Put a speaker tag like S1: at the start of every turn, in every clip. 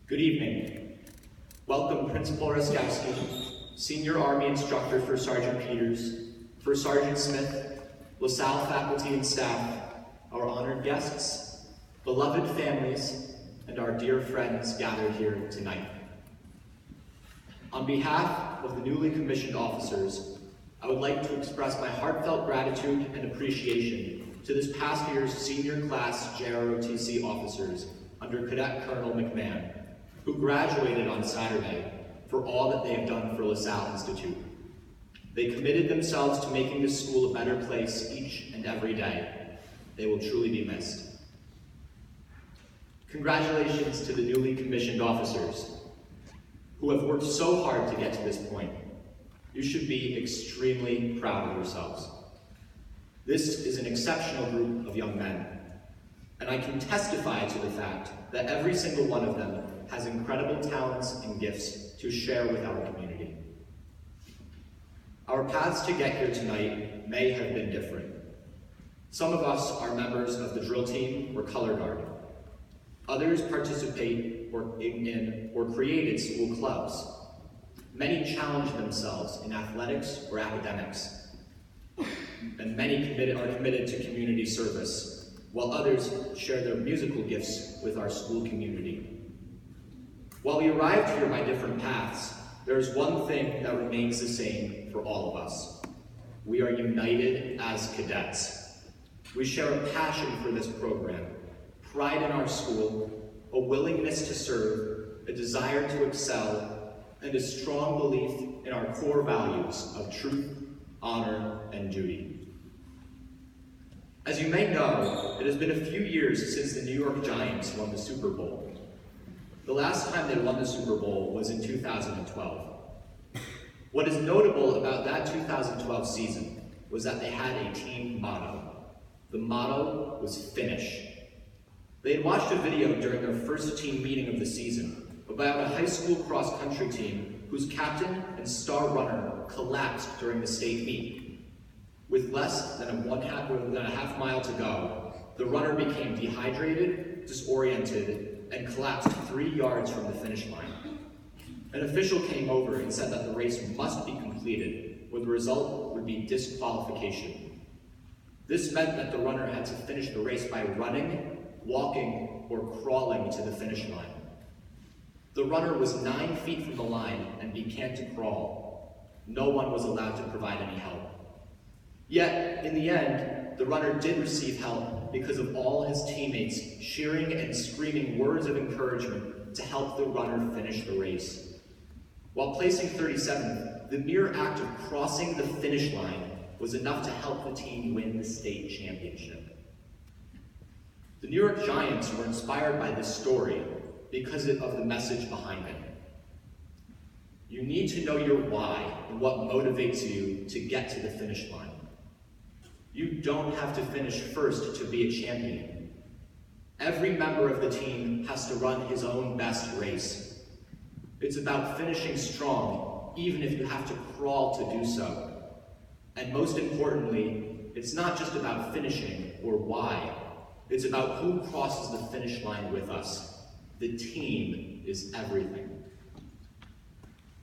S1: Good evening. Welcome Principal Raskowski, Senior Army Instructor for Sergeant Peters, First Sergeant Smith, LaSalle faculty and staff, our honored guests, beloved families, and our dear friends gathered here tonight. On behalf of the newly commissioned officers, I would like to express my heartfelt gratitude and appreciation to this past year's senior class JROTC officers under Cadet Colonel McMahon, who graduated on Saturday, for all that they have done for LaSalle Institute. They committed themselves to making this school a better place each and every day. They will truly be missed. Congratulations to the newly commissioned officers who have worked so hard to get to this point. You should be extremely proud of yourselves. This is an exceptional group of young men, and I can testify to the fact that every single one of them has incredible talents and gifts to share with our community. Our paths to get here tonight may have been different. Some of us are members of the drill team or color guard. Others participate in or created school clubs. Many challenge themselves in athletics or academics. And many are committed to community service, while others share their musical gifts with our school community. While we arrived here by different paths, there is one thing that remains the same for all of us. We are united as cadets. We share a passion for this program, pride in our school, a willingness to serve, a desire to excel, and a strong belief in our core values of truth, honor, and duty. As you may know, it has been a few years since the New York Giants won the Super Bowl. The last time they won the Super Bowl was in 2012. What is notable about that 2012 season was that they had a team motto. The motto was finish. They had watched a video during their first team meeting of the season about a high school cross-country team whose captain and star runner collapsed during the state meet. With less than a half mile to go, the runner became dehydrated, disoriented, and collapsed 3 yards from the finish line. An official came over and said that the race must be completed, or the result would be disqualification. This meant that the runner had to finish the race by running, walking, or crawling to the finish line. The runner was 9 feet from the line and began to crawl. No one was allowed to provide any help. Yet, in the end, the runner did receive help because of all his teammates cheering and screaming words of encouragement to help the runner finish the race. While placing 37th, the mere act of crossing the finish line was enough to help the team win the state championship. The New York Giants were inspired by this story because of the message behind it. You need to know your why and what motivates you to get to the finish line. You don't have to finish first to be a champion. Every member of the team has to run his own best race. It's about finishing strong, even if you have to crawl to do so. And most importantly, it's not just about finishing or why. It's about who crosses the finish line with us. The team is everything.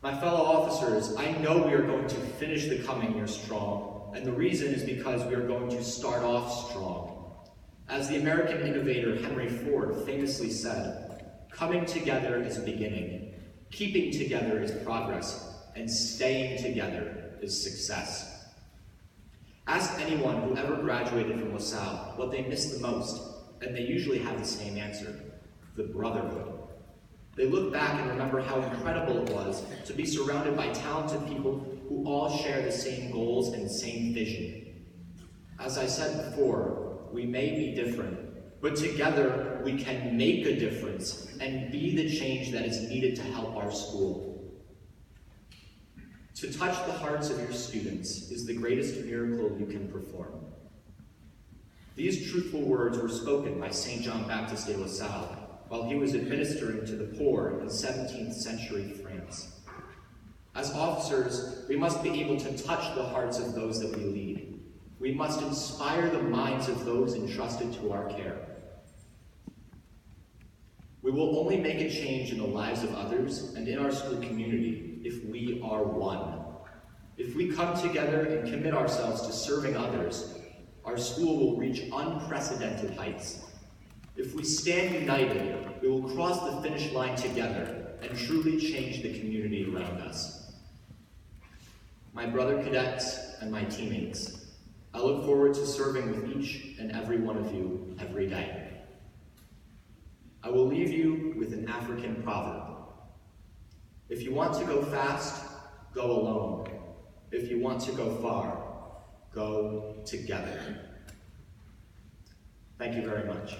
S1: My fellow officers, I know we are going to finish the coming year strong. And the reason is because we are going to start off strong. As the American innovator Henry Ford famously said, coming together is beginning, keeping together is progress, and staying together is success. Ask anyone who ever graduated from LaSalle what they miss the most, and they usually have the same answer: the brotherhood. They look back and remember how incredible it was to be surrounded by talented people who all share the same goals and same vision. As I said before, we may be different, but together we can make a difference and be the change that is needed to help our school. To touch the hearts of your students is the greatest miracle you can perform. These truthful words were spoken by St. John Baptist de La Salle while he was administering to the poor in 17th century France. As officers, we must be able to touch the hearts of those that we lead. We must inspire the minds of those entrusted to our care. We will only make a change in the lives of others and in our school community if we are one. If we come together and commit ourselves to serving others, our school will reach unprecedented heights. If we stand united, we will cross the finish line together and truly change the community around us. My brother cadets and my teammates, I look forward to serving with each and every one of you every day. I will leave you with an African proverb. If you want to go fast, go alone. If you want to go far, go together. Thank you very much.